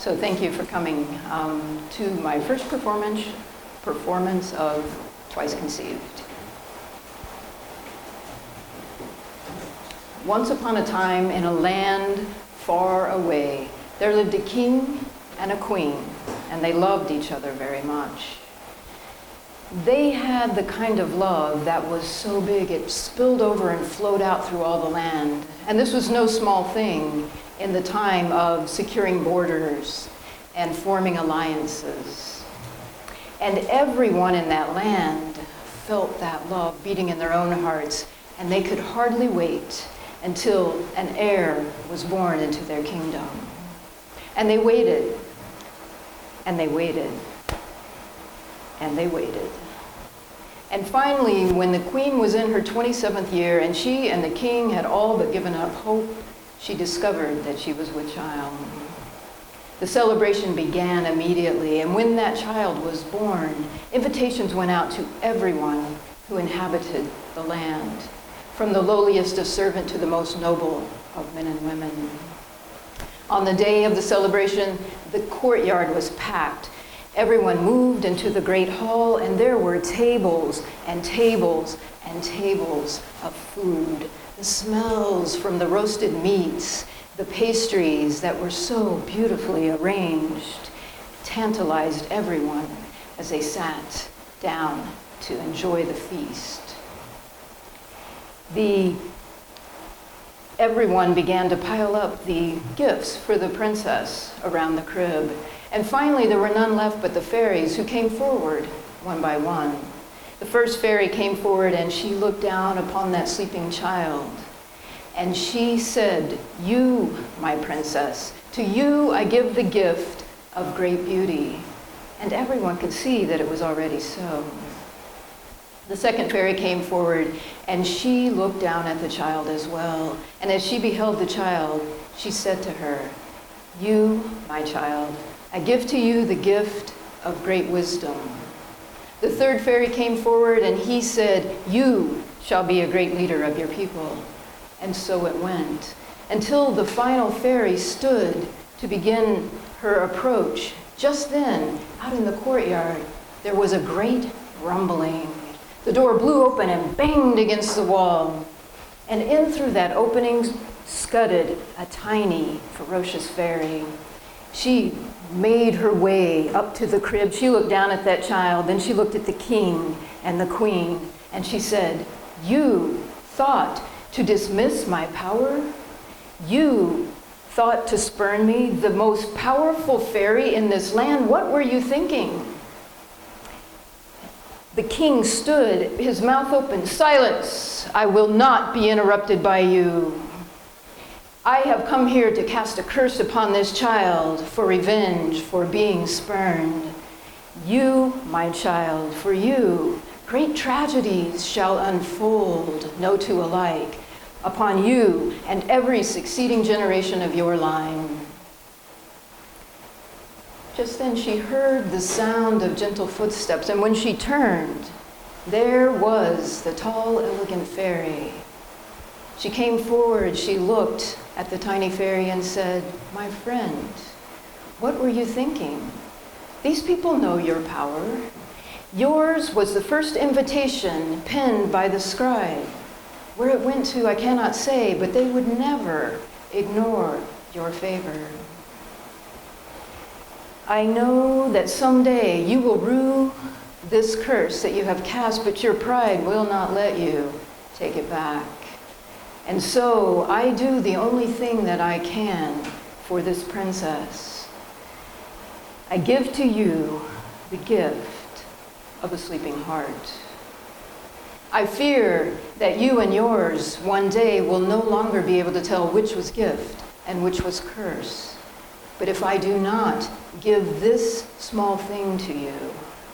So thank you for coming to my first performance of Twice Conceived. Once upon a time, in a land far away, there lived a king and a queen, and they loved each other very much. They had the kind of love that was so big it spilled over and flowed out through all the land. And this was no small thing in the time of securing borders and forming alliances. And everyone in that land felt that love beating in their own hearts, and they could hardly wait until an heir was born into their kingdom. And they waited, and they waited, and they waited. And finally, when the queen was in her 27th year and she and the king had all but given up hope, she discovered that she was with child. The celebration began immediately, and when that child was born, invitations went out to everyone who inhabited the land, from the lowliest of servant to the most noble of men and women. On the day of the celebration, the courtyard was packed. Everyone moved into the great hall, and there were tables and tables and tables of food. The smells from the roasted meats, the pastries that were so beautifully arranged, tantalized everyone as they sat down to enjoy the feast. Everyone began to pile up the gifts for the princess around the crib. And finally, there were none left but the fairies, who came forward one by one. The first fairy came forward, and she looked down upon that sleeping child. And she said, "You, my princess, to you I give the gift of great beauty." And everyone could see that it was already so. The second fairy came forward, and she looked down at the child as well. And as she beheld the child, she said to her, "You, my child, I give to you the gift of great wisdom." The third fairy came forward, and he said, "You shall be a great leader of your people." And so it went, until the final fairy stood to begin her approach. Just then, out in the courtyard, there was a great rumbling. The door blew open and banged against the wall. And in through that opening scudded a tiny, ferocious fairy. She made her way up to the crib. She looked down at that child, then she looked at the king and the queen, and she said, "You thought to dismiss my power? You thought to spurn me, the most powerful fairy in this land? What were you thinking?" The king stood, his mouth open. "Silence! I will not be interrupted by you. I have come here to cast a curse upon this child for revenge for being spurned. You, my child, for you, great tragedies shall unfold, no two alike, upon you and every succeeding generation of your line." Just then she heard the sound of gentle footsteps, and when she turned, there was the tall, elegant fairy. She came forward, she looked at the tiny fairy and said, "My friend, what were you thinking? These people know your power. Yours was the first invitation penned by the scribe. Where it went to, I cannot say, but they would never ignore your favor. I know that someday you will rue this curse that you have cast, but your pride will not let you take it back. And so I do the only thing that I can for this princess. I give to you the gift of a sleeping heart. I fear that you and yours one day will no longer be able to tell which was gift and which was curse. But if I do not give this small thing to you,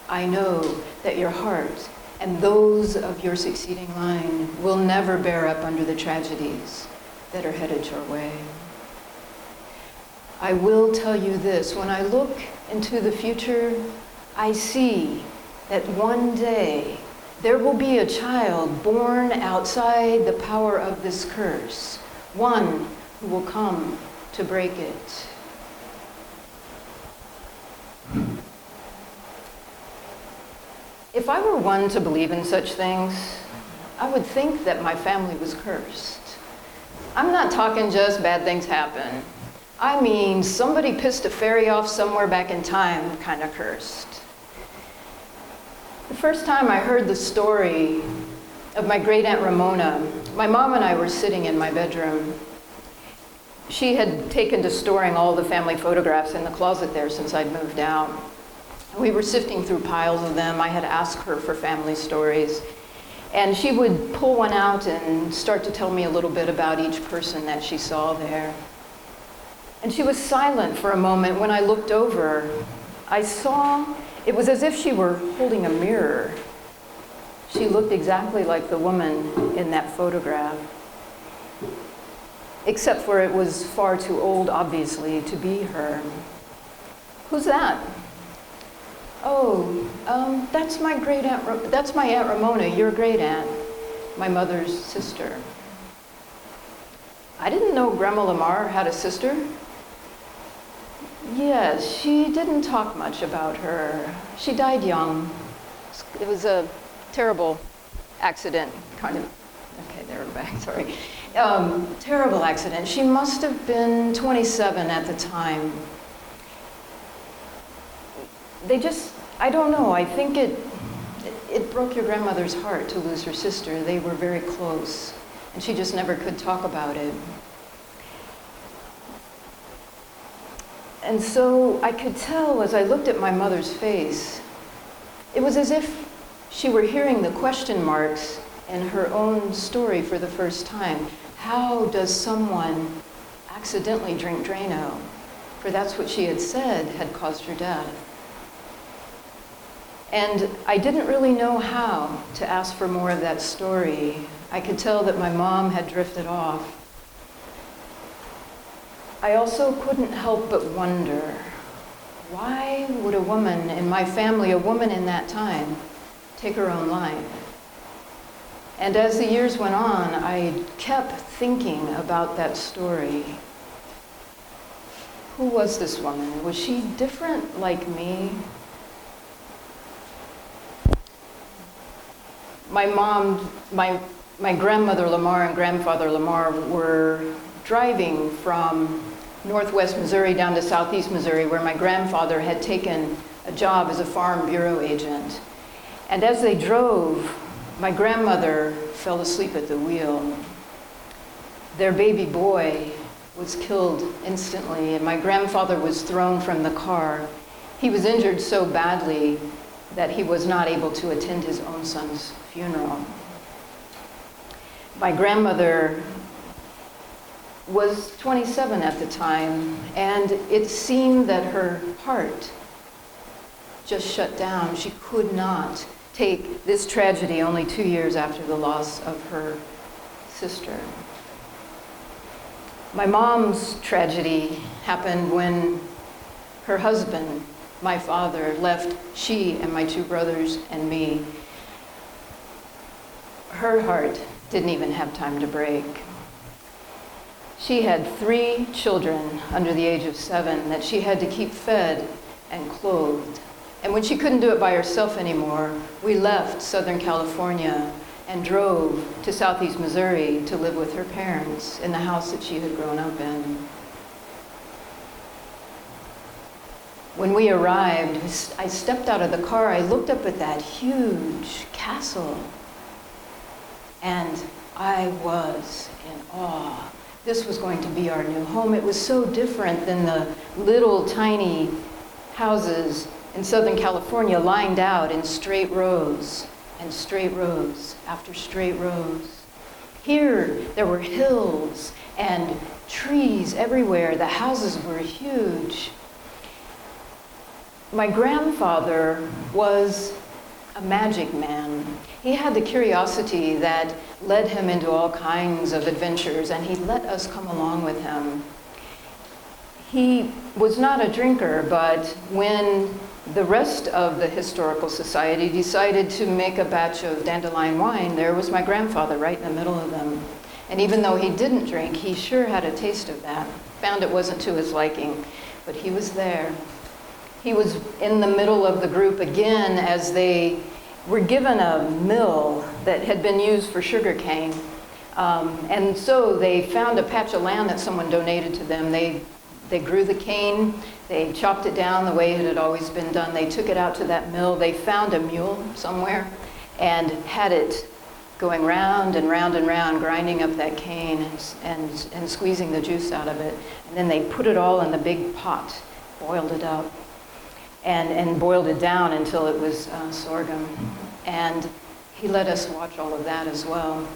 I know that your heart and those of your succeeding line will never bear up under the tragedies that are headed your way. I will tell you this, when I look into the future, I see that one day there will be a child born outside the power of this curse, one who will come to break it. If I were one to believe in such things, I would think that my family was cursed. I'm not talking just bad things happen. I mean, somebody pissed a fairy off somewhere back in time, kind of cursed. The first time I heard the story of my great Aunt Ramona, my mom and I were sitting in my bedroom. She had taken to storing all the family photographs in the closet there since I'd moved out. We were sifting through piles of them. I had asked her for family stories. And she would pull one out and start to tell me a little bit about each person that she saw there. And she was silent for a moment. When I looked over, I saw, it was as if she were holding a mirror. She looked exactly like the woman in that photograph, except for it was far too old, obviously, to be her. Who's that? Oh, that's my great aunt. That's my Aunt Ramona, your great aunt, my mother's sister. I didn't know Grandma Lamar had a sister. Yes, she didn't talk much about her. She died young. It was a terrible accident, kind of. Okay, there we're back. Sorry. Terrible accident. She must have been 27 at the time. I don't know, I think it broke your grandmother's heart to lose her sister. They were very close, and she just never could talk about it. And so I could tell as I looked at my mother's face, it was as if she were hearing the question marks in her own story for the first time. How does someone accidentally drink Drano? For that's what she had said had caused her death. And I didn't really know how to ask for more of that story. I could tell that my mom had drifted off. I also couldn't help but wonder, why would a woman in my family, a woman in that time, take her own life? And as the years went on, I kept thinking about that story. Who was this woman? Was she different like me? My grandmother Lamar and grandfather Lamar were driving from northwest Missouri down to southeast Missouri, where my grandfather had taken a job as a farm bureau agent. And as they drove, my grandmother fell asleep at the wheel. Their baby boy was killed instantly, and my grandfather was thrown from the car. He was injured so badly that he was not able to attend his own son's funeral. My grandmother was 27 at the time, and it seemed that her heart just shut down. She could not take this tragedy only 2 years after the loss of her sister. My mom's tragedy happened when her husband, my father, left she and my two brothers and me. Her heart didn't even have time to break. She had 3 children under the age of 7 that she had to keep fed and clothed. And when she couldn't do it by herself anymore, we left Southern California and drove to southeast Missouri to live with her parents in the house that she had grown up in. When we arrived, I stepped out of the car, I looked up at that huge castle, and I was in awe. This was going to be our new home. It was so different than the little tiny houses in Southern California lined out in straight rows and straight rows after straight rows. Here, there were hills and trees everywhere. The houses were huge. My grandfather was a magic man. He had the curiosity that led him into all kinds of adventures, and he let us come along with him. He was not a drinker, but when the rest of the historical society decided to make a batch of dandelion wine, there was my grandfather right in the middle of them. And even though he didn't drink, he sure had a taste of that. Found it wasn't to his liking, but he was there. He was in the middle of the group again as they were given a mill that had been used for sugar cane. And so they found a patch of land that someone donated to them. They grew the cane, they chopped it down the way it had always been done. They took it out to that mill. They found a mule somewhere and had it going round and round and round, grinding up that cane and squeezing the juice out of it. And then they put it all in the big pot, boiled it up, and boiled it down until it was sorghum. And he let us watch all of that as well.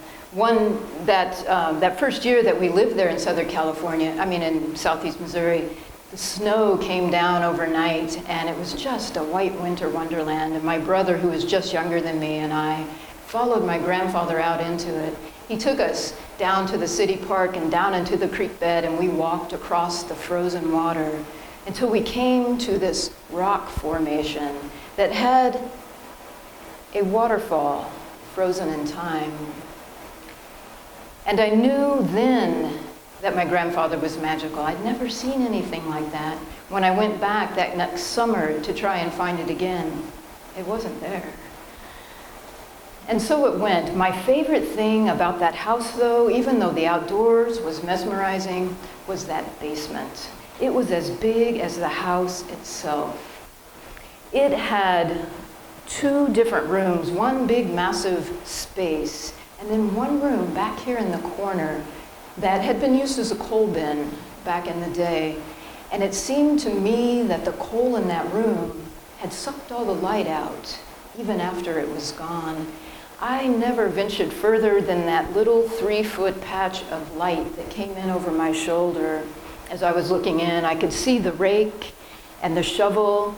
That first year that we lived there in Southern California, in Southeast Missouri, the snow came down overnight, and it was just a white winter wonderland. And my brother, who was just younger than me, and I followed my grandfather out into it. He took us down to the city park and down into the creek bed, and we walked across the frozen water until we came to this rock formation that had a waterfall frozen in time. And I knew then that my grandfather was magical. I'd never seen anything like that. When I went back that next summer to try and find it again, it wasn't there. And so it went. My favorite thing about that house, though, even though the outdoors was mesmerizing, was that basement. It was as big as the house itself. It had 2 different rooms, one big massive space, and then one room back here in the corner that had been used as a coal bin back in the day. And it seemed to me that the coal in that room had sucked all the light out, even after it was gone. I never ventured further than that little 3-foot patch of light that came in over my shoulder. As I was looking in, I could see the rake and the shovel,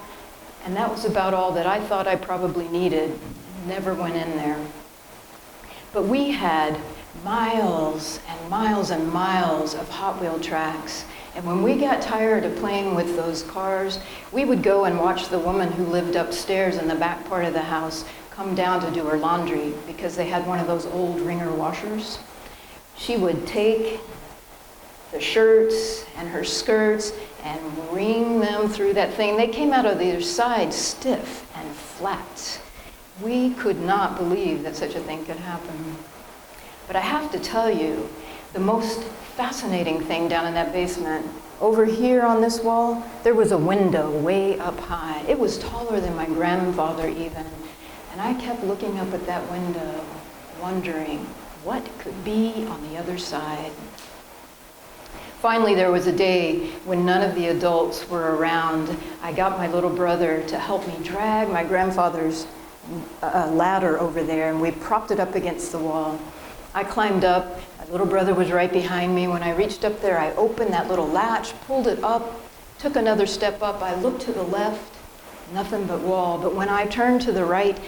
and that was about all that I thought I probably needed. Never went in there. But we had miles and miles and miles of Hot Wheel tracks. And when we got tired of playing with those cars, we would go and watch the woman who lived upstairs in the back part of the house come down to do her laundry, because they had one of those old wringer washers. She would take the shirts and her skirts and wring them through that thing. They came out of the other side stiff and flat. We could not believe that such a thing could happen. But I have to tell you, the most fascinating thing down in that basement, over here on this wall, there was a window way up high. It was taller than my grandfather even. And I kept looking up at that window, wondering what could be on the other side. Finally, there was a day when none of the adults were around. I got my little brother to help me drag my grandfather's ladder over there, and we propped it up against the wall. I climbed up. My little brother was right behind me. When I reached up there, I opened that little latch, pulled it up, took another step up. I looked to the left, nothing but wall. But when I turned to the right,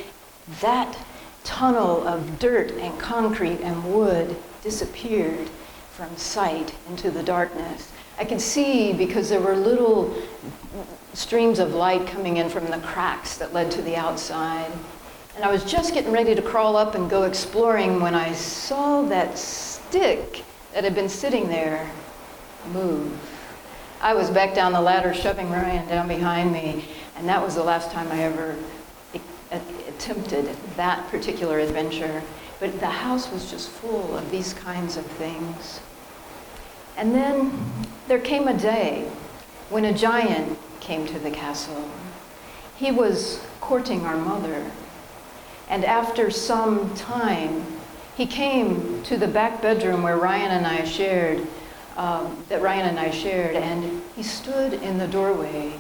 that tunnel of dirt and concrete and wood disappeared from sight into the darkness. I could see because there were little streams of light coming in from the cracks that led to the outside. And I was just getting ready to crawl up and go exploring when I saw that stick that had been sitting there move. I was back down the ladder, shoving Ryan down behind me, and that was the last time I ever attempted that particular adventure. But the house was just full of these kinds of things. And then there came a day when a giant came to the castle. He was courting our mother. And after some time, he came to the back bedroom where Ryan and I shared, and he stood in the doorway,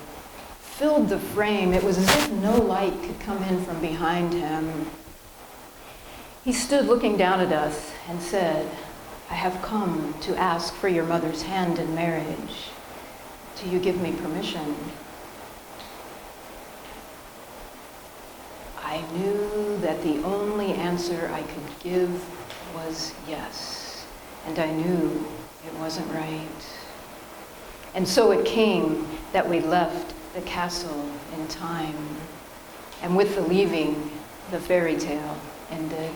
filled the frame. It was as if no light could come in from behind him. He stood looking down at us and said, "I have come to ask for your mother's hand in marriage. Do you give me permission?" I knew that the only answer I could give was yes, and I knew it wasn't right. And so it came that we left the castle in time, and with the leaving, the fairy tale ended.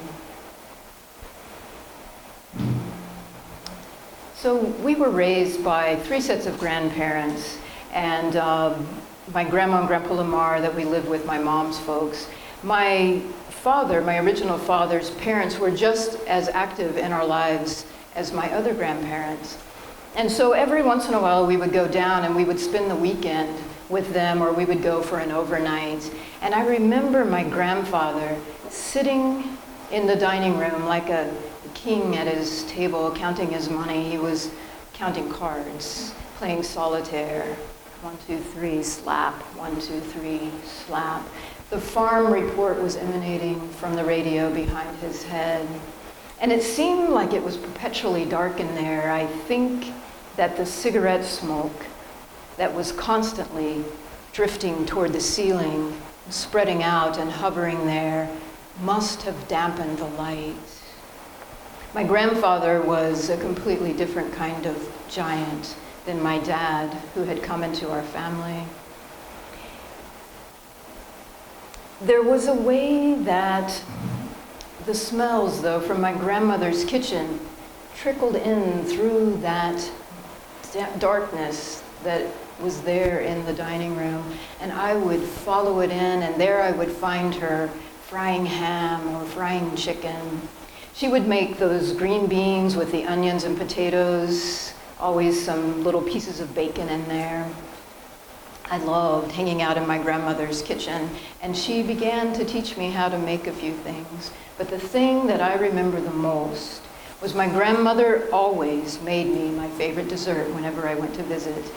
So we were raised by 3 sets of grandparents, and my grandma and grandpa Lamar that we lived with, my mom's folks. My father, my original father's parents, were just as active in our lives as my other grandparents. And so every once in a while we would go down and we would spend the weekend with them, or we would go for an overnight. And I remember my grandfather sitting in the dining room like a king at his table, counting his money. He was counting cards, playing solitaire. 1, 2, 3, slap. 1, 2, 3, slap. The farm report was emanating from the radio behind his head. And it seemed like it was perpetually dark in there. I think that the cigarette smoke that was constantly drifting toward the ceiling, spreading out and hovering there, must have dampened the light. My grandfather was a completely different kind of giant than my dad, who had come into our family. There was a way that the smells, though, from my grandmother's kitchen trickled in through that darkness that was there in the dining room, and I would follow it in, and there I would find her frying ham or frying chicken. She would make those green beans with the onions and potatoes, always some little pieces of bacon in there. I loved hanging out in my grandmother's kitchen, and she began to teach me how to make a few things. But the thing that I remember the most was my grandmother always made me my favorite dessert whenever I went to visit.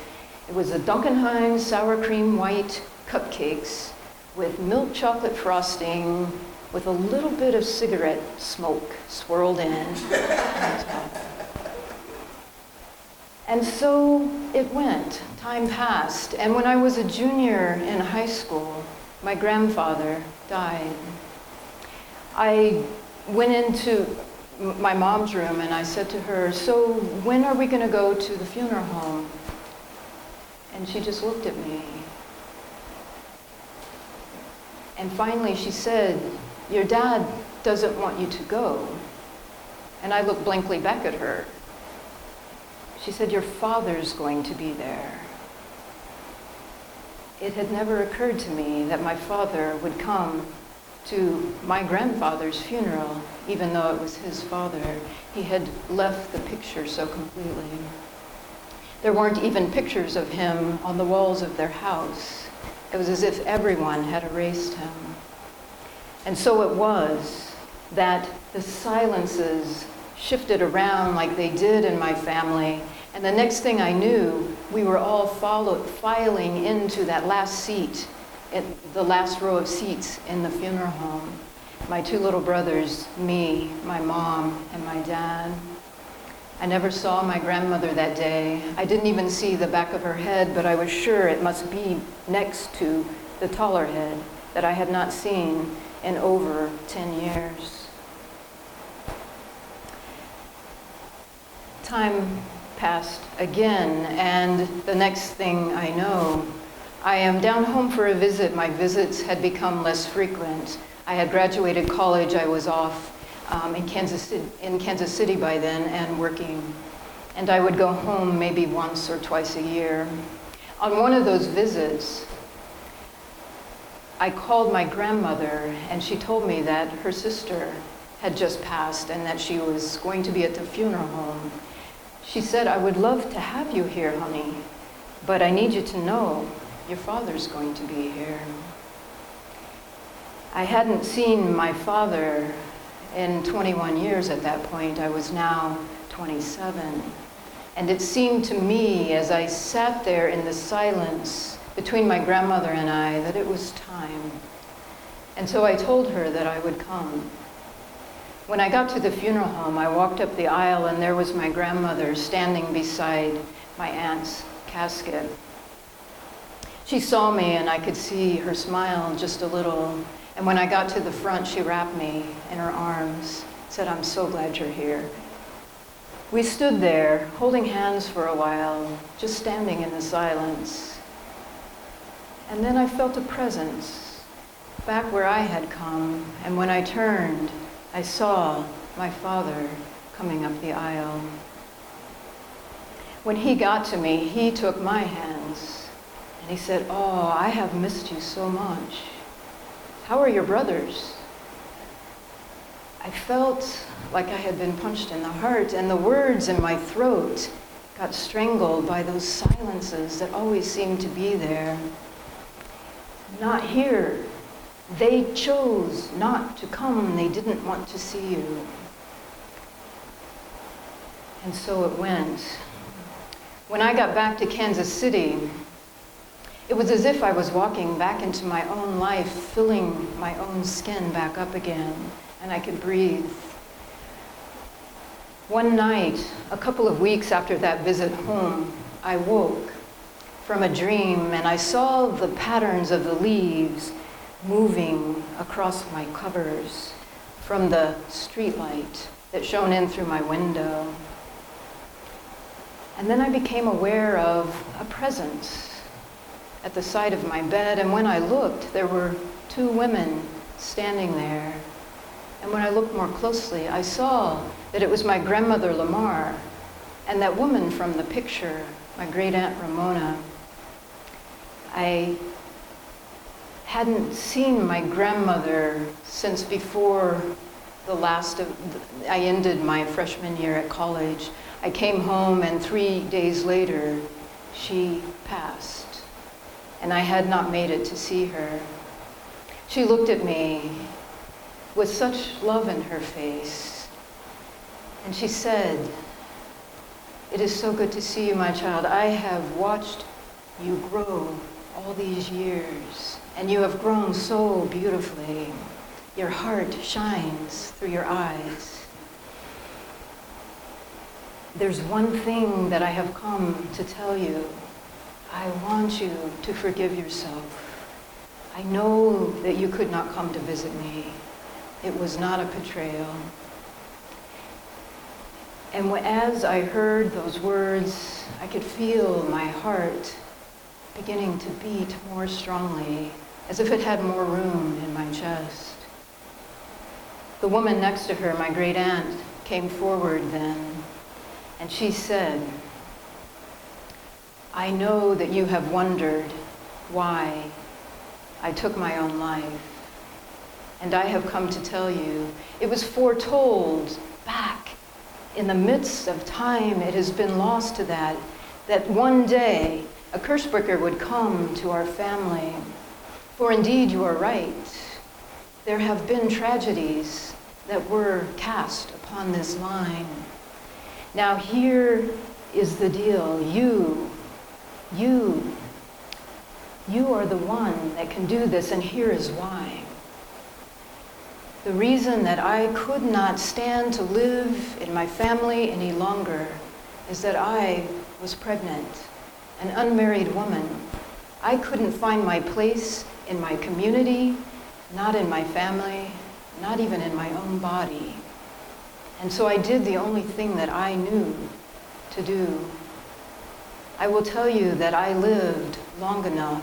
It was a Duncan Hines sour cream white cupcakes with milk chocolate frosting with a little bit of cigarette smoke swirled in. And so it went. Time passed. And when I was a junior in high school, my grandfather died. I went into my mom's room and I said to her, "So when are we going to go to the funeral home?" And she just looked at me. And finally she said, "Your dad doesn't want you to go." And I looked blankly back at her. She said, "Your father's going to be there." It had never occurred to me that my father would come to my grandfather's funeral, even though it was his father. He had left the picture so completely. There weren't even pictures of him on the walls of their house. It was as if everyone had erased him. And so it was that the silences shifted around like they did in my family. And the next thing I knew, we were all filing into that last seat, the last row of seats in the funeral home. My two little brothers, me, my mom, and my dad. I never saw my grandmother that day. I didn't even see the back of her head, but I was sure it must be next to the taller head that I had not seen in over 10 years. Time passed again, and the next thing I know, I am down home for a visit. My visits had become less frequent. I had graduated college. I was off in Kansas City by then and working. And I would go home maybe once or twice a year. On one of those visits, I called my grandmother, and she told me that her sister had just passed and that she was going to be at the funeral home. She said, "I would love to have you here, honey, but I need you to know your father's going to be here." I hadn't seen my father in 21 years at that point. I was now 27. And it seemed to me, as I sat there in the silence between my grandmother and I, that it was time. And so I told her that I would come. When I got to the funeral home, I walked up the aisle, and there was my grandmother standing beside my aunt's casket. She saw me, and I could see her smile just a little. And when I got to the front, she wrapped me in her arms, said, "I'm so glad you're here." We stood there, holding hands for a while, just standing in the silence. And then I felt a presence back where I had come, and when I turned, I saw my father coming up the aisle. When he got to me, he took my hands, and he said, "Oh, I have missed you so much. How are your brothers?" I felt like I had been punched in the heart, and the words in my throat got strangled by those silences that always seemed to be there. Not here. They chose not to come. They didn't want to see you. And so it went. When I got back to Kansas City, it was as if I was walking back into my own life, filling my own skin back up again, and I could breathe. One night, a couple of weeks after that visit home, I woke from a dream, and I saw the patterns of the leaves moving across my covers from the streetlight that shone in through my window. And then I became aware of a presence at the side of my bed, and when I looked, there were two women standing there. And when I looked more closely, I saw that it was my grandmother Lamar and that woman from the picture, my great-aunt Ramona. I hadn't seen my grandmother since before I ended my freshman year at college. I came home, and 3 days later, she passed, and I had not made it to see her. She looked at me with such love in her face, and she said, "It is so good to see you, my child. I have watched you grow all these years, and you have grown so beautifully. Your heart shines through your eyes. There's one thing that I have come to tell you. I want you to forgive yourself. I know that you could not come to visit me. It was not a betrayal." And as I heard those words, I could feel my heart beginning to beat more strongly, as if it had more room in my chest. The woman next to her, my great aunt, came forward then, and she said, "I know that you have wondered why I took my own life, and I have come to tell you, it was foretold back in the midst of time. It has been lost to that one day a cursebreaker would come to our family. For indeed, you are right. There have been tragedies that were cast upon this line. Now here is the deal. You are the one that can do this, and here is why. The reason that I could not stand to live in my family any longer is that I was pregnant, an unmarried woman. I couldn't find my place in my community, not in my family, not even in my own body. And so I did the only thing that I knew to do. I will tell you that I lived long enough,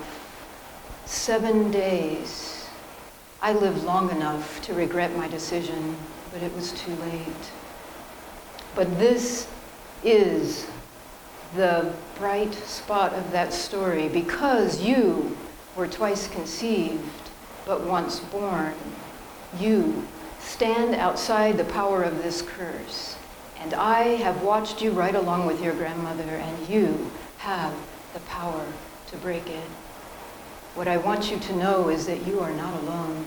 7 days. I lived long enough to regret my decision, but it was too late. But this is the bright spot of that story, because you were twice conceived, but once born. You stand outside the power of this curse, and I have watched you right along with your grandmother, and you have the power to break it. What I want you to know is that you are not alone.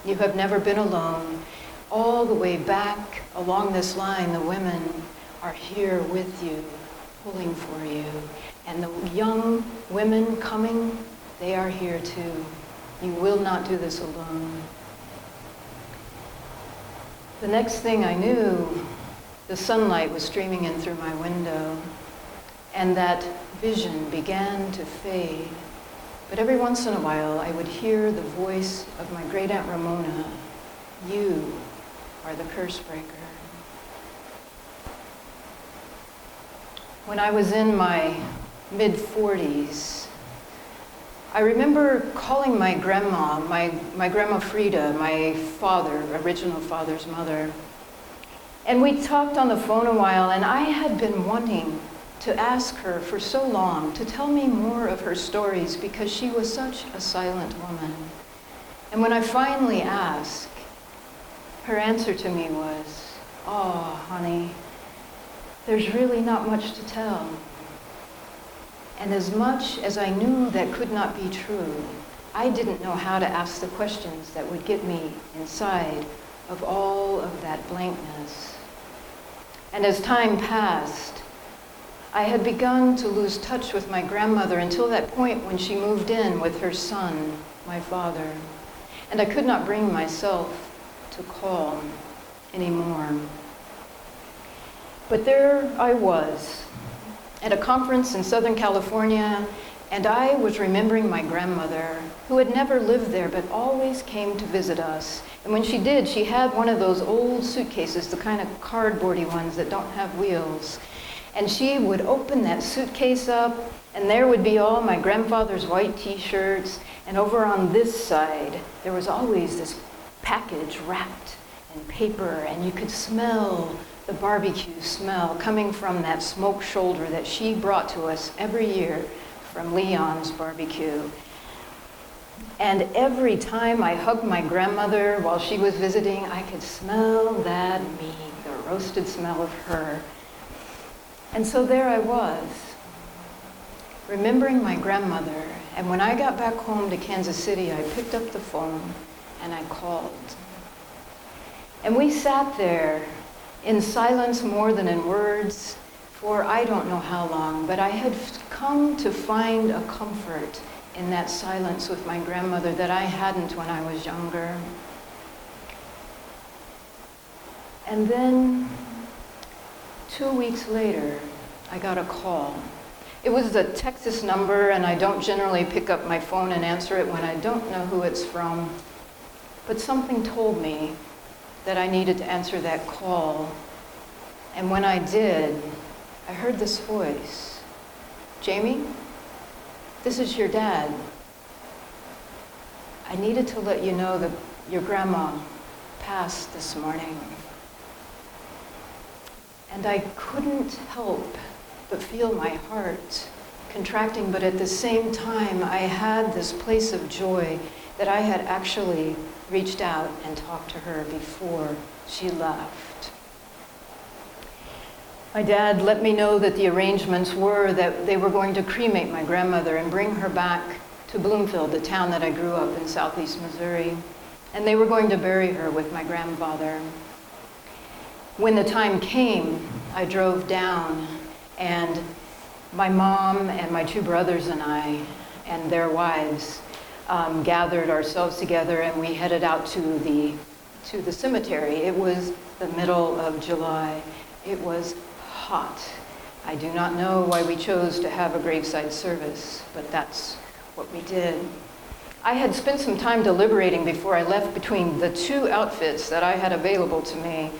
You have never been alone. All the way back along this line, the women are here with you, pulling for you. And the young women coming, they are here too. You will not do this alone. The next thing I knew, the sunlight was streaming in through my window, and that vision began to fade. But every once in a while, I would hear the voice of my great-aunt Ramona. You are the cursebreaker. When I was in my mid-40s, I remember calling my grandma, my grandma Frida, my father, original father's mother. And we talked on the phone a while, and I had been wanting to ask her for so long to tell me more of her stories, because she was such a silent woman. And when I finally asked, Her answer to me was, "Oh, honey, there's really not much to tell." And as much as I knew that could not be true, I didn't know how to ask the questions that would get me inside of all of that blankness. And as time passed, I had begun to lose touch with my grandmother until that point when she moved in with her son, my father. And I could not bring myself to call anymore. But there I was at a conference in Southern California, and I was remembering my grandmother, who had never lived there but always came to visit us. And when she did, she had one of those old suitcases, the kind of cardboardy ones that don't have wheels. And she would open that suitcase up, and there would be all my grandfather's white t-shirts. And over on this side, there was always this package wrapped in paper, and you could smell the barbecue smell coming from that smoked shoulder that she brought to us every year from Leon's barbecue. And every time I hugged my grandmother while she was visiting, I could smell that meat, the roasted smell of her. And so there I was, remembering my grandmother. And when I got back home to Kansas City, I picked up the phone and I called. And we sat there in silence more than in words for I don't know how long, but I had come to find a comfort in that silence with my grandmother that I hadn't when I was younger. And then 2 weeks later, I got a call. It was a Texas number, and I don't generally pick up my phone and answer it when I don't know who it's from. But something told me that I needed to answer that call. And when I did, I heard this voice. "Jamie, this is your dad. I needed to let you know that your grandma passed this morning." And I couldn't help but feel my heart contracting, but at the same time, I had this place of joy that I had actually reached out and talked to her before she left. My dad let me know that the arrangements were that they were going to cremate my grandmother and bring her back to Bloomfield, the town that I grew up in, southeast Missouri, and they were going to bury her with my grandfather. When the time came, I drove down, and my mom and my two brothers and I and their wives gathered ourselves together, and we headed out to the cemetery. It was the middle of July. It was hot. I do not know why we chose to have a graveside service, but that's what we did. I had spent some time deliberating before I left between the two outfits that I had available to me.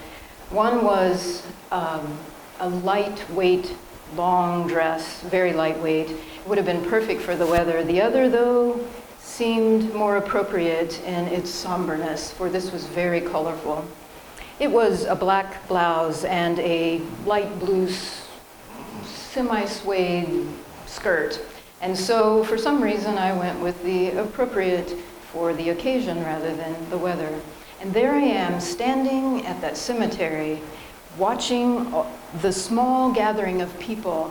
One was a lightweight, long dress, very lightweight. It would have been perfect for the weather. The other, though, seemed more appropriate in its somberness, for this was very colorful. It was a black blouse and a light blue semi-suede skirt. And so, for some reason, I went with the appropriate for the occasion rather than the weather. And there I am, standing at that cemetery, watching the small gathering of people.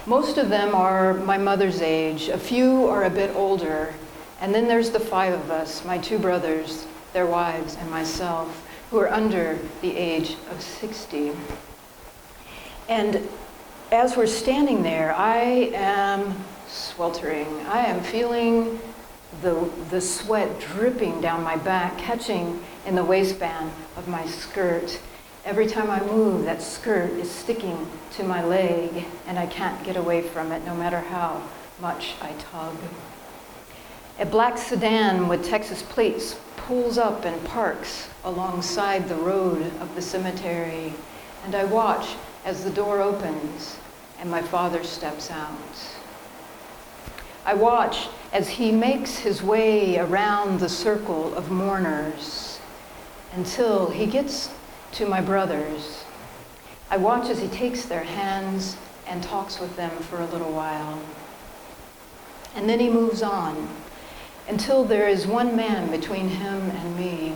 Most of them are my mother's age. A few are a bit older. And then there's the five of us, my two brothers, their wives, and myself, who are under the age of 60. And as we're standing there, I am sweltering. I am feeling the sweat dripping down my back, catching in the waistband of my skirt. Every time I move, that skirt is sticking to my leg, and I can't get away from it, no matter how much I tug. A black sedan with Texas plates pulls up and parks alongside the road of the cemetery, and I watch as the door opens and my father steps out. I watch as he makes his way around the circle of mourners until he gets to my brothers. I watch as he takes their hands and talks with them for a little while. And then he moves on until there is one man between him and me.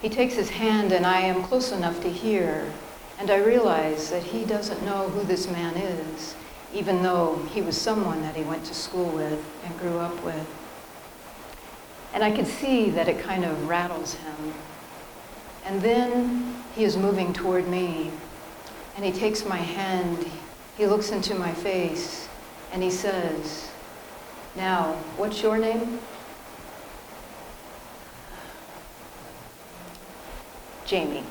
He takes his hand and I am close enough to hear, and I realize that he doesn't know who this man is, even though he was someone that he went to school with and grew up with. And I could see that it kind of rattles him. And then he is moving toward me, and he takes my hand, he looks into my face, and he says, "Now, what's your name?" "Jamie."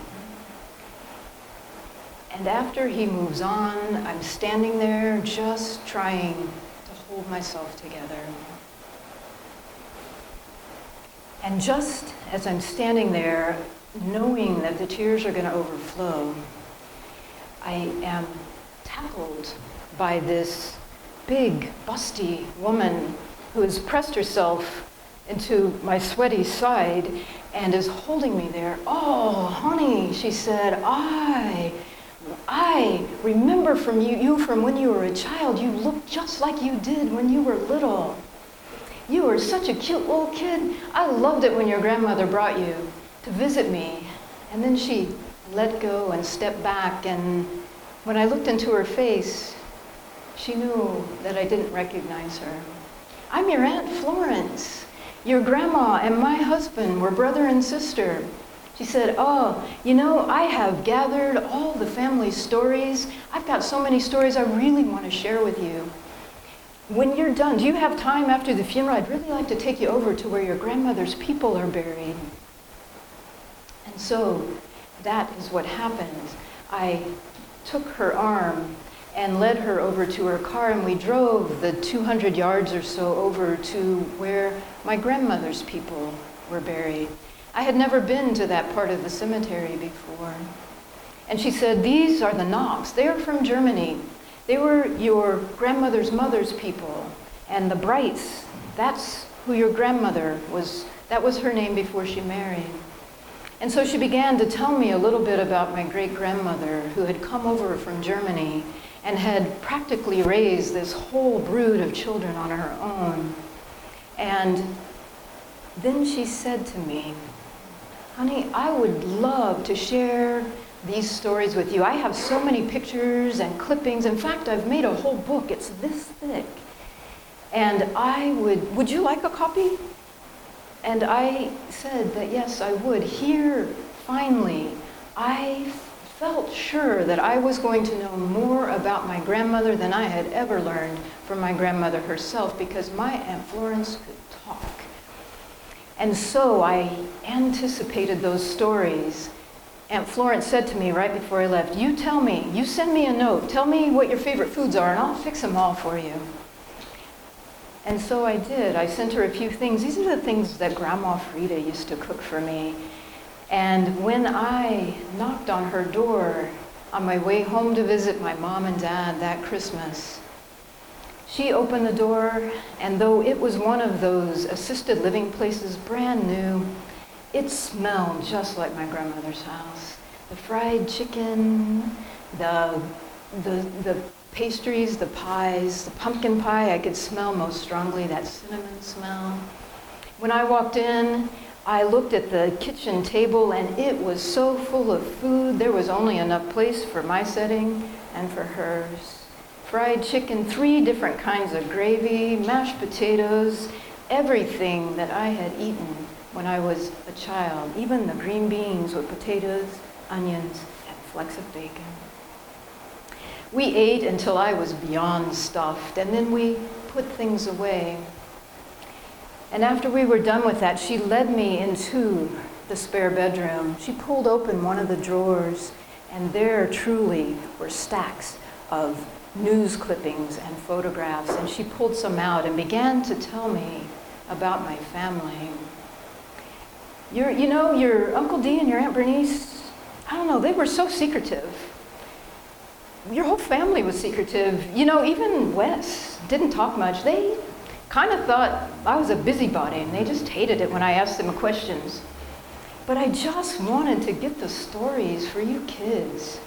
And after he moves on, I'm standing there just trying to hold myself together. And just as I'm standing there, knowing that the tears are going to overflow, I am tackled by this big, busty woman who has pressed herself into my sweaty side and is holding me there. "Oh, honey," she said, I remember from you from when you were a child. You looked just like you did when you were little. You were such a cute little kid. I loved it when your grandmother brought you to visit me." And then she let go and stepped back, and when I looked into her face, she knew that I didn't recognize her. "I'm your Aunt Florence. Your grandma and my husband were brother and sister." She said, "Oh, I have gathered all the family stories. I've got so many stories I really want to share with you. When you're done, do you have time after the funeral? I'd really like to take you over to where your grandmother's people are buried." And so that is what happened. I took her arm and led her over to her car, and we drove the 200 yards or so over to where my grandmother's people were buried. I had never been to that part of the cemetery before. And she said, "These are the Knopfs. They are from Germany. They were your grandmother's mother's people. And the Brights, that's who your grandmother was. That was her name before she married." And so she began to tell me a little bit about my great-grandmother who had come over from Germany and had practically raised this whole brood of children on her own. And then she said to me, "Honey, I would love to share these stories with you. I have so many pictures and clippings. In fact, I've made a whole book. It's this thick. And would you like a copy?" And I said that yes, I would. Here, finally, I felt sure that I was going to know more about my grandmother than I had ever learned from my grandmother herself, because my Aunt Florence could talk. And so I anticipated those stories. Aunt Florence said to me right before I left, "You tell me, you send me a note, tell me what your favorite foods are, and I'll fix them all for you." And so I did. I sent her a few things. These are the things that Grandma Frida used to cook for me. And when I knocked on her door on my way home to visit my mom and dad that Christmas, she opened the door, and though it was one of those assisted living places, brand new, it smelled just like my grandmother's house. The fried chicken, the pastries, the pies, the pumpkin pie, I could smell most strongly that cinnamon smell. When I walked in, I looked at the kitchen table, and it was so full of food. There was only enough place for my setting and for hers. Fried chicken, 3 different kinds of gravy, mashed potatoes, everything that I had eaten when I was a child, even the green beans with potatoes, onions, and flecks of bacon. We ate until I was beyond stuffed, and then we put things away. And after we were done with that, she led me into the spare bedroom. She pulled open one of the drawers, and there truly were stacks of news clippings and photographs, and she pulled some out and began to tell me about my family. Your Uncle Dee and your Aunt Bernice, I don't know, they were so secretive. Your whole family was secretive. Even Wes didn't talk much. They kind of thought I was a busybody, and they just hated it when I asked them questions. But I just wanted to get the stories for you kids.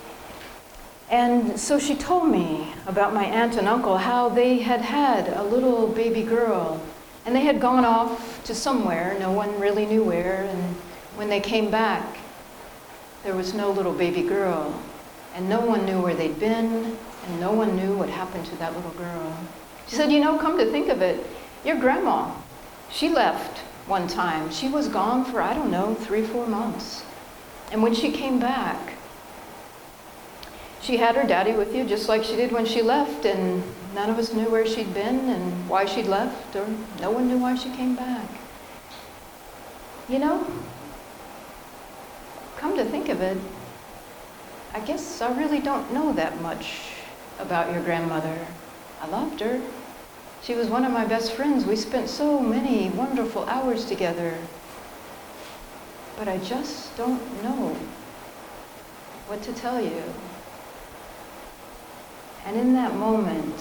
And so she told me about my aunt and uncle, how they had had a little baby girl, and they had gone off to somewhere, no one really knew where, and When they came back, there was no little baby girl, and no one knew where they'd been, and no one knew what happened to that little girl. She said, come to think of it, your grandma, she left one time. She was gone for, 3-4 months. And when she came back, she had her daddy with you just like she did when she left, and none of us knew where she'd been and why she'd left, or no one knew why she came back. Come to think of it, I guess I really don't know that much about your grandmother. I loved her. She was one of my best friends. We spent so many wonderful hours together. But I just don't know what to tell you. And in that moment,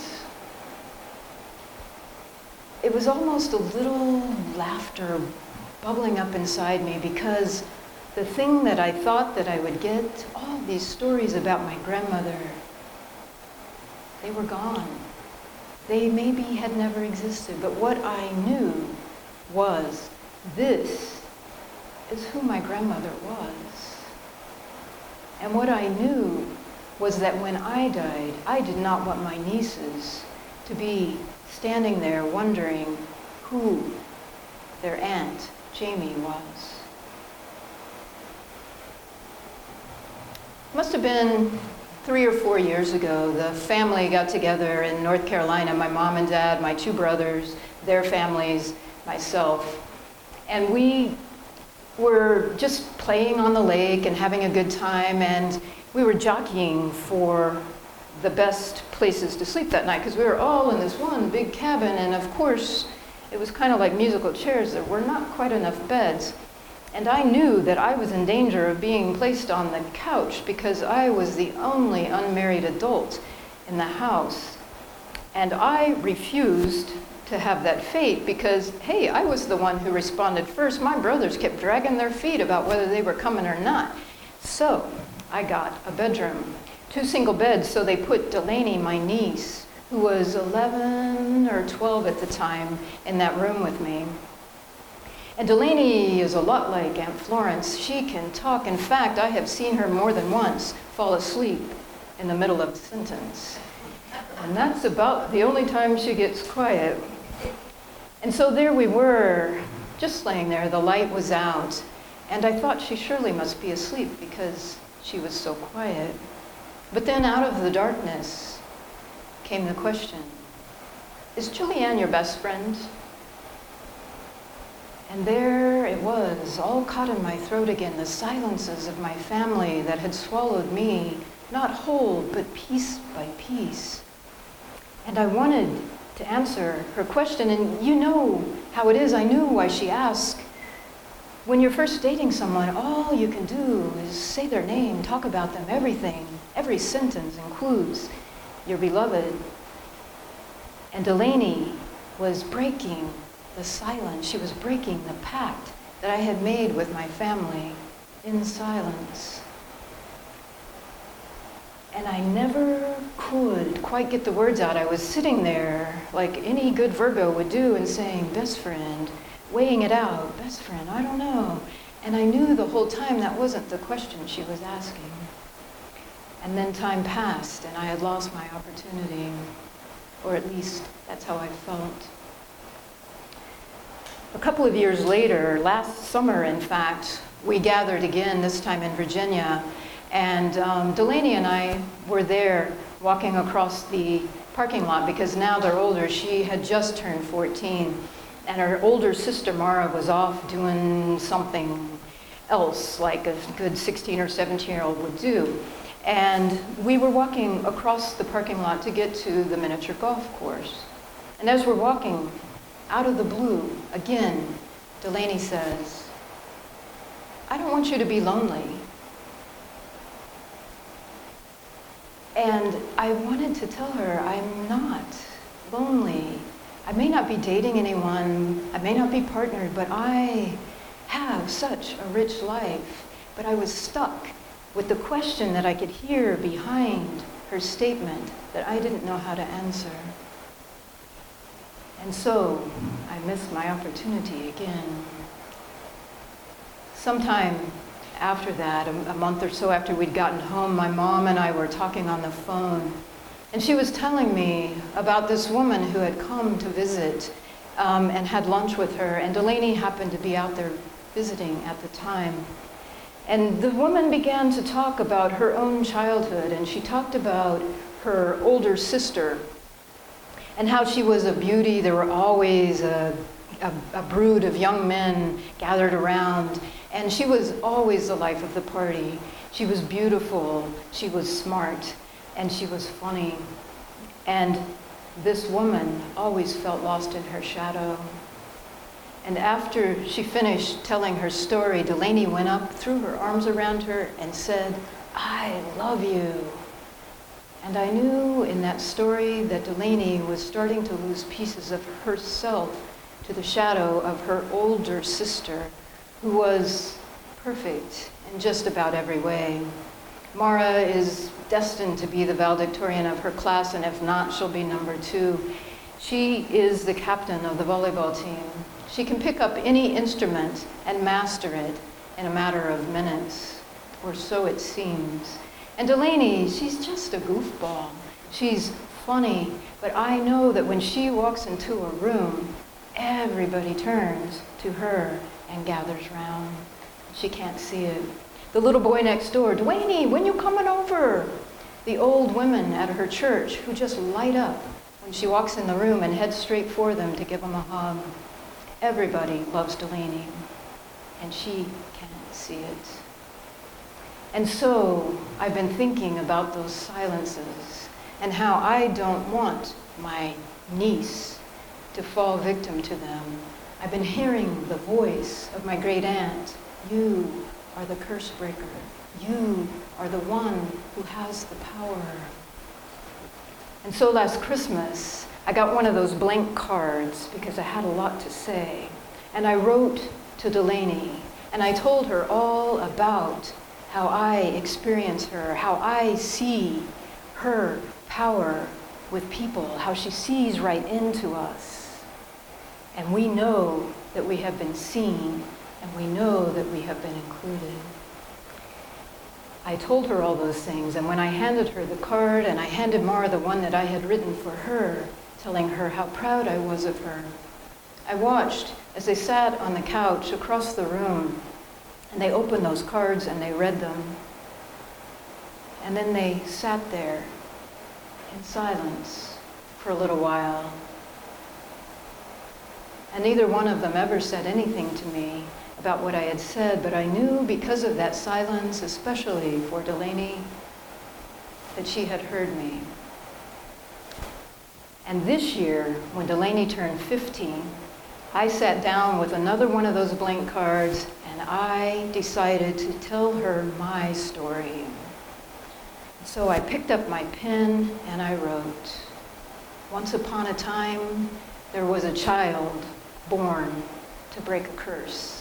it was almost a little laughter bubbling up inside me, because the thing that I thought that I would get, all these stories about my grandmother, they were gone. They maybe had never existed, but what I knew was, this is who my grandmother was. And what I knew was that when I died, I did not want my nieces to be standing there wondering who their Aunt Jamie was. Must have been 3 or 4 years ago. The family got together in North Carolina, my mom and dad, my 2 brothers, their families, myself. And we were just playing on the lake and having a good time, and we were jockeying for the best places to sleep that night, because we were all in this one big cabin, and of course, it was kind of like musical chairs. There were not quite enough beds. And I knew that I was in danger of being placed on the couch because I was the only unmarried adult in the house. And I refused to have that fate because, hey, I was the one who responded first. My brothers kept dragging their feet about whether they were coming or not. So I got a bedroom, 2 single beds, so they put Delaney, my niece, who was 11 or 12 at the time, in that room with me. And Delaney is a lot like Aunt Florence. She can talk. In fact, I have seen her more than once fall asleep in the middle of a sentence. And that's about the only time she gets quiet. And so there we were, just laying there. The light was out. And I thought she surely must be asleep because she was so quiet. But then out of the darkness came the question, is Julianne your best friend? And there it was, all caught in my throat again, the silences of my family that had swallowed me, not whole, but piece by piece. And I wanted to answer her question, and you know how it is, I knew why she asked. When you're first dating someone, all you can do is say their name, talk about them, everything. Every sentence includes your beloved. And Delaney was breaking the silence. She was breaking the pact that I had made with my family in silence. And I never could quite get the words out. I was sitting there like any good Virgo would do and saying, best friend, weighing it out, best friend, I don't know. And I knew the whole time that wasn't the question she was asking. And then time passed and I had lost my opportunity, or at least that's how I felt. A couple of years later, last summer in fact, we gathered again, this time in Virginia, and Delaney and I were there walking across the parking lot because now they're older. She had just turned 14, and her older sister Mara was off doing something else like a good 16 or 17-year-old would do. And we were walking across the parking lot to get to the miniature golf course. And as we're walking, out of the blue, again, Delaney says, I don't want you to be lonely. And I wanted to tell her, I'm not lonely. I may not be dating anyone, I may not be partnered, but I have such a rich life. But I was stuck with the question that I could hear behind her statement that I didn't know how to answer. And so I missed my opportunity again. sometime after that, a month or so after we'd gotten home, my mom and I were talking on the phone, and she was telling me about this woman who had come to visit and had lunch with her, and Delaney happened to be out there visiting at the time. And the woman began to talk about her own childhood, and she talked about her older sister and how she was a beauty. There were always a brood of young men gathered around, and she was always the life of the party. She was beautiful, she was smart, and she was funny. And this woman always felt lost in her shadow. And after she finished telling her story, Delaney went up, threw her arms around her, and said, "I love you." And I knew in that story that Delaney was starting to lose pieces of herself to the shadow of her older sister, who was perfect in just about every way. Mara is destined to be the valedictorian of her class, and if not, she'll be number 2. She is the captain of the volleyball team. She can pick up any instrument and master it in a matter of minutes, or so it seems. And Delaney, she's just a goofball. She's funny, but I know that when she walks into a room, everybody turns to her and gathers round. She can't see it. The little boy next door, "Delaney, when you coming over?" The old women at her church who just light up when she walks in the room and head straight for them to give them a hug. Everybody loves Delaney, and she can't see it. And so I've been thinking about those silences and how I don't want my niece to fall victim to them. I've been hearing the voice of my great aunt. "You are the cursebreaker. You are the one who has the power." And so last Christmas, I got one of those blank cards because I had a lot to say. And I wrote to Delaney, and I told her all about how I experience her, how I see her power with people, how she sees right into us. And we know that we have been seen, and we know that we have been included. I told her all those things, and when I handed her the card, and I handed Mara the one that I had written for her, telling her how proud I was of her, I watched as they sat on the couch across the room, and they opened those cards and they read them. And then they sat there in silence for a little while. And neither one of them ever said anything to me about what I had said, but I knew because of that silence, especially for Delaney, that she had heard me. And this year, when Delaney turned 15, I sat down with another one of those blank cards, and I decided to tell her my story. So I picked up my pen and I wrote, "Once upon a time, there was a child born to break a curse.